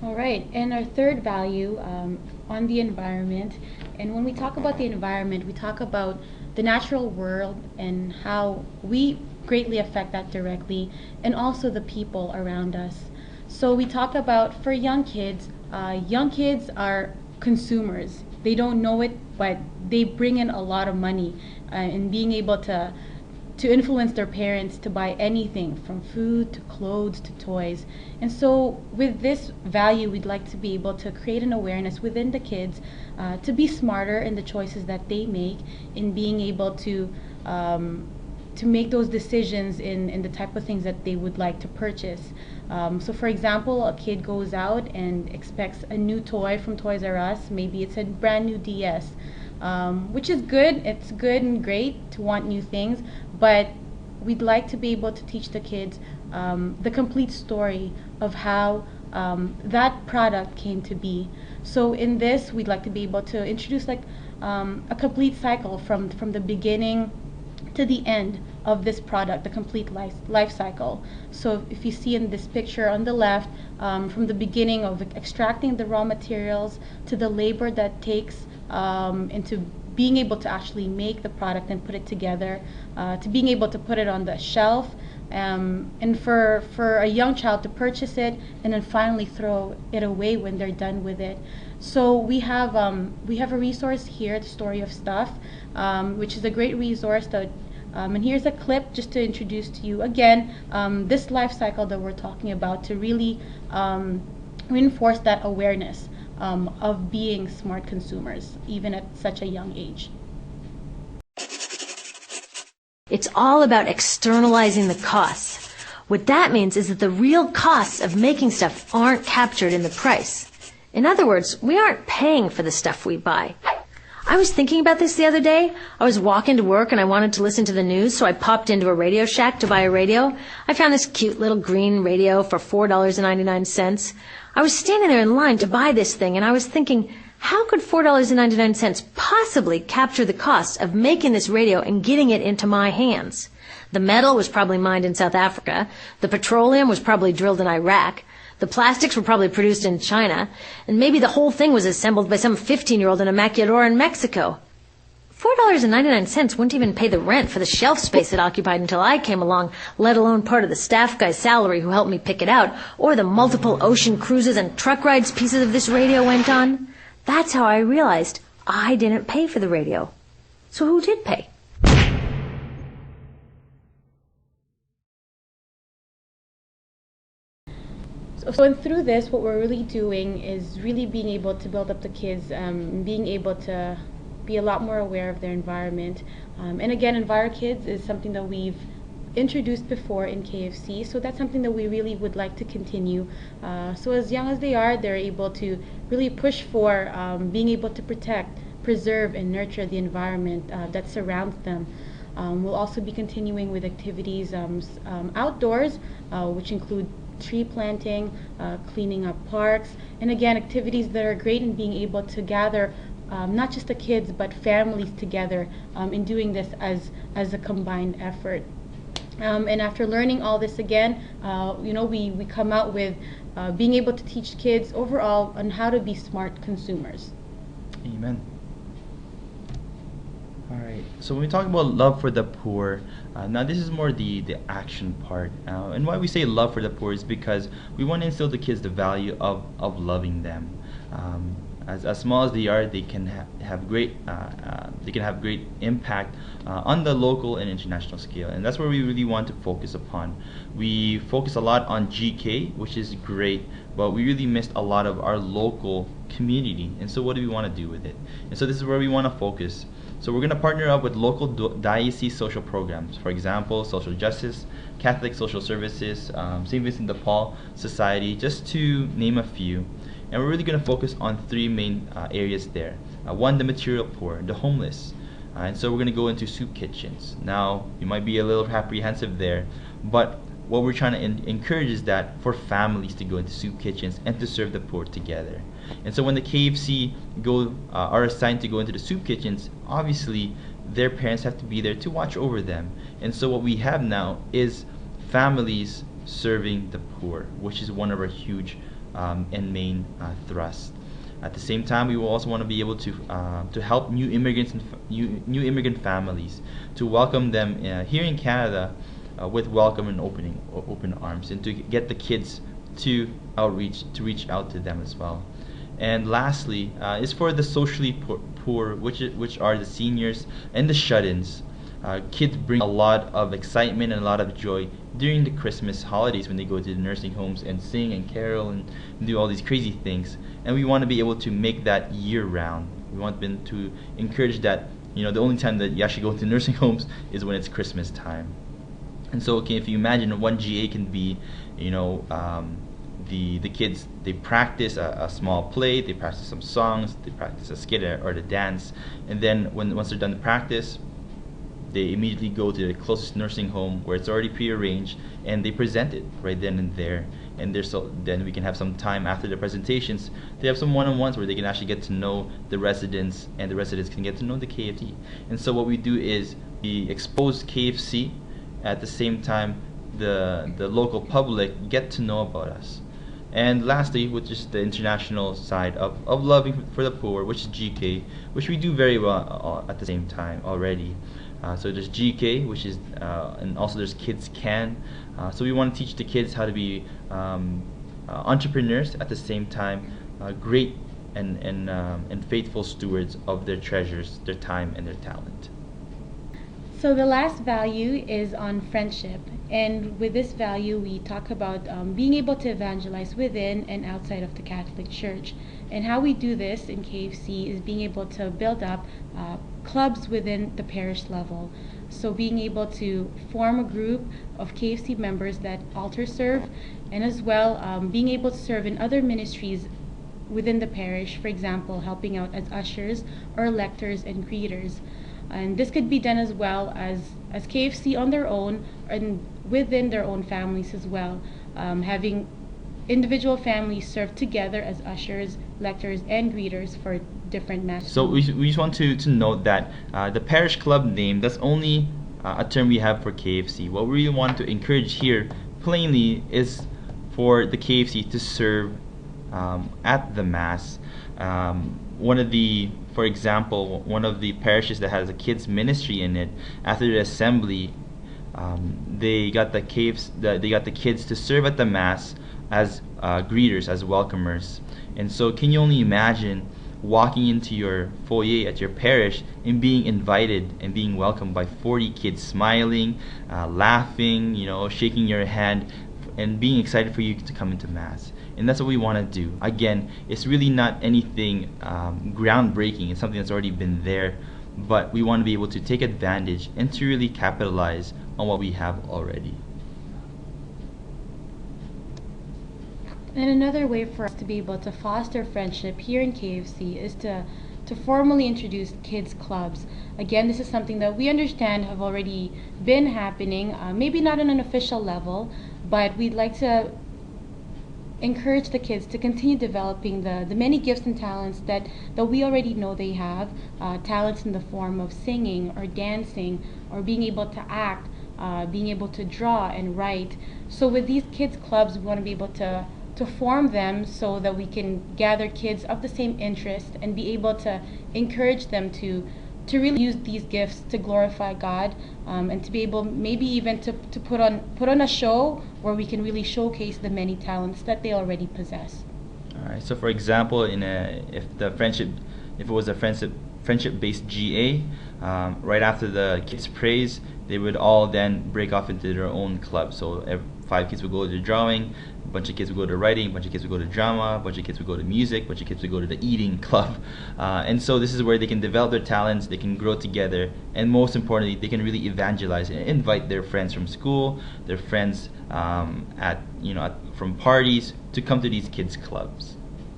All right, and our third value on the environment. And when we talk about the environment, we talk about the natural world and how we greatly affect that directly, and also the people around us. So we talk about for young kids are consumers. They don't know it, but they bring in a lot of money in being able to influence their parents to buy anything from food to clothes to toys. And so, with this value, we'd like to be able to create an awareness within the kids to be smarter in the choices that they make, in being able to make those decisions in the type of things that they would like to purchase. So, for example, a kid goes out and expects a new toy from Toys R Us. Maybe it's a brand new DS, which is good. It's good and great to want new things, but we'd like to be able to teach the kids the complete story of how that product came to be. So in this, we'd like to be able to introduce like a complete cycle from the beginning to the end of this product, the complete life cycle. So if you see in this picture on the left, from the beginning of extracting the raw materials to the labor that takes into being able to actually make the product and put it together, to being able to put it on the shelf, and for a young child to purchase it and then finally throw it away when they're done with it. So we have a resource here, the Story of Stuff, which is a great resource that. And here's a clip just to introduce to you again this life cycle that we're talking about to really reinforce that awareness of being smart consumers, even at such a young age. It's all about externalizing the costs. What that means is that the real costs of making stuff aren't captured in the price. In other words, we aren't paying for the stuff we buy. I was thinking about this the other day. I was walking to work and I wanted to listen to the news, so I popped into a Radio Shack to buy a radio. I found this cute little green radio for $4.99. I was standing there in line to buy this thing and I was thinking, how could $4.99 possibly capture the cost of making this radio and getting it into my hands? The metal was probably mined in South Africa. The petroleum was probably drilled in Iraq. The plastics were probably produced in China, and maybe the whole thing was assembled by some 15-year-old in a maquiladora in Mexico. $4.99 wouldn't even pay the rent for the shelf space it occupied until I came along, let alone part of the staff guy's salary who helped me pick it out, or the multiple ocean cruises and truck rides pieces of this radio went on. That's how I realized I didn't pay for the radio. So who did pay? So and through this, what we're really doing is really being able to build up the kids, being able to be a lot more aware of their environment. And again, EnviroKids is something that we've introduced before in KFC, so that's something that we really would like to continue. So as young as they are, they're able to really push for being able to protect, preserve, and nurture the environment that surrounds them. We'll also be continuing with activities outdoors, which include tree planting, cleaning up parks, and again, activities that are great in being able to gather not just the kids but families together in doing this as a combined effort. And after learning all this again, we come out with being able to teach kids overall on how to be smart consumers. Amen. Alright, so when we talk about love for the poor, now this is more the action part. And why we say love for the poor is because we want to instill the kids the value of loving them. As small as they are, they can have great impact on the local and international scale, and that's where we really want to focus upon. We focus a lot on GK, which is great, but we really missed a lot of our local community. And so what do we want to do with it? And so this is where we want to focus. So we're going to partner up with local diocese social programs. For example, social justice, Catholic social services, St. Vincent de Paul Society, just to name a few. And we're really going to focus on three main areas there. One, the material poor, the homeless. And so we're going to go into soup kitchens. Now, you might be a little apprehensive there, but what we're trying to encourage is that for families to go into soup kitchens and to serve the poor together. And so when the KFC are assigned to go into the soup kitchens, obviously their parents have to be there to watch over them. And so what we have now is families serving the poor, which is one of our huge and main thrust. At the same time, we will also want to be able to help new immigrants and new immigrant families, to welcome them here in Canada with welcome and open arms, and to get the kids to reach out to them as well. And lastly, is for the socially poor, which are the seniors and the shut-ins. Kids bring a lot of excitement and a lot of joy during the Christmas holidays when they go to the nursing homes and sing and carol and do all these crazy things. And we want to be able to make that year round. We want them to encourage that, the only time that you actually go to nursing homes is when it's Christmas time. And so, okay, if you imagine one GA can be, the kids, they practice a small play, they practice some songs, they practice a skit or the dance, and then once they're done the practice, they immediately go to the closest nursing home where it's already prearranged, and they present it right then and there. And then we can have some time after the presentations to have some one-on-ones where they can actually get to know the residents, and the residents can get to know the KFC. And so what we do is we expose KFC, at the same time the local public get to know about us. And lastly, which is the international side of Loving for the Poor, which is GK, which we do very well at the same time already. So there's GK, which is, and also there's Kids Can. So we want to teach the kids how to be entrepreneurs, at the same time great and faithful stewards of their treasures, their time and their talent. So the last value is on friendship, and with this value we talk about being able to evangelize within and outside of the Catholic Church. And how we do this in KFC is being able to build up clubs within the parish level. So being able to form a group of KFC members that altar serve, and as well being able to serve in other ministries within the parish, for example, helping out as ushers or lectors and greeters. And this could be done as well as KFC on their own and within their own families as well, having individual families serve together as ushers, lectors, and greeters for different masses. So we just want to note that the parish club name, that's only a term we have for KFC. What we really want to encourage here plainly is for the KFC to serve at the Mass. For example, one of the parishes that has a kids ministry in it, after the assembly, they got the kids to serve at the Mass as greeters, as welcomers. And so can you only imagine walking into your foyer at your parish and being invited and being welcomed by 40 kids, smiling, laughing, shaking your hand, and being excited for you to come into Mass. And that's what we want to do. Again, it's really not anything groundbreaking. It's something that's already been there, but we want to be able to take advantage and to really capitalize on what we have already. And another way for us to be able to foster friendship here in KFC is to formally introduce kids clubs. Again, this is something that we understand have already been happening, maybe not on an official level, but we'd like to encourage the kids to continue developing the many gifts and talents that we already know they have, talents in the form of singing or dancing or being able to act, being able to draw and write. So with these kids clubs, we want to be able to form them so that we can gather kids of the same interest and be able to encourage them to really use these gifts to glorify God, and to be able maybe even to put on a show where we can really showcase the many talents that they already possess. All right. So for example, if it was a friendship-based GA, right after the kids praise, they would all then break off into their own club. So 5 kids would go to drawing, a bunch of kids would go to writing, a bunch of kids would go to drama, a bunch of kids would go to music, a bunch of kids would go to the eating club. And so this is where they can develop their talents, they can grow together, and most importantly, they can really evangelize and invite their friends from school, their friends from parties to come to these kids clubs.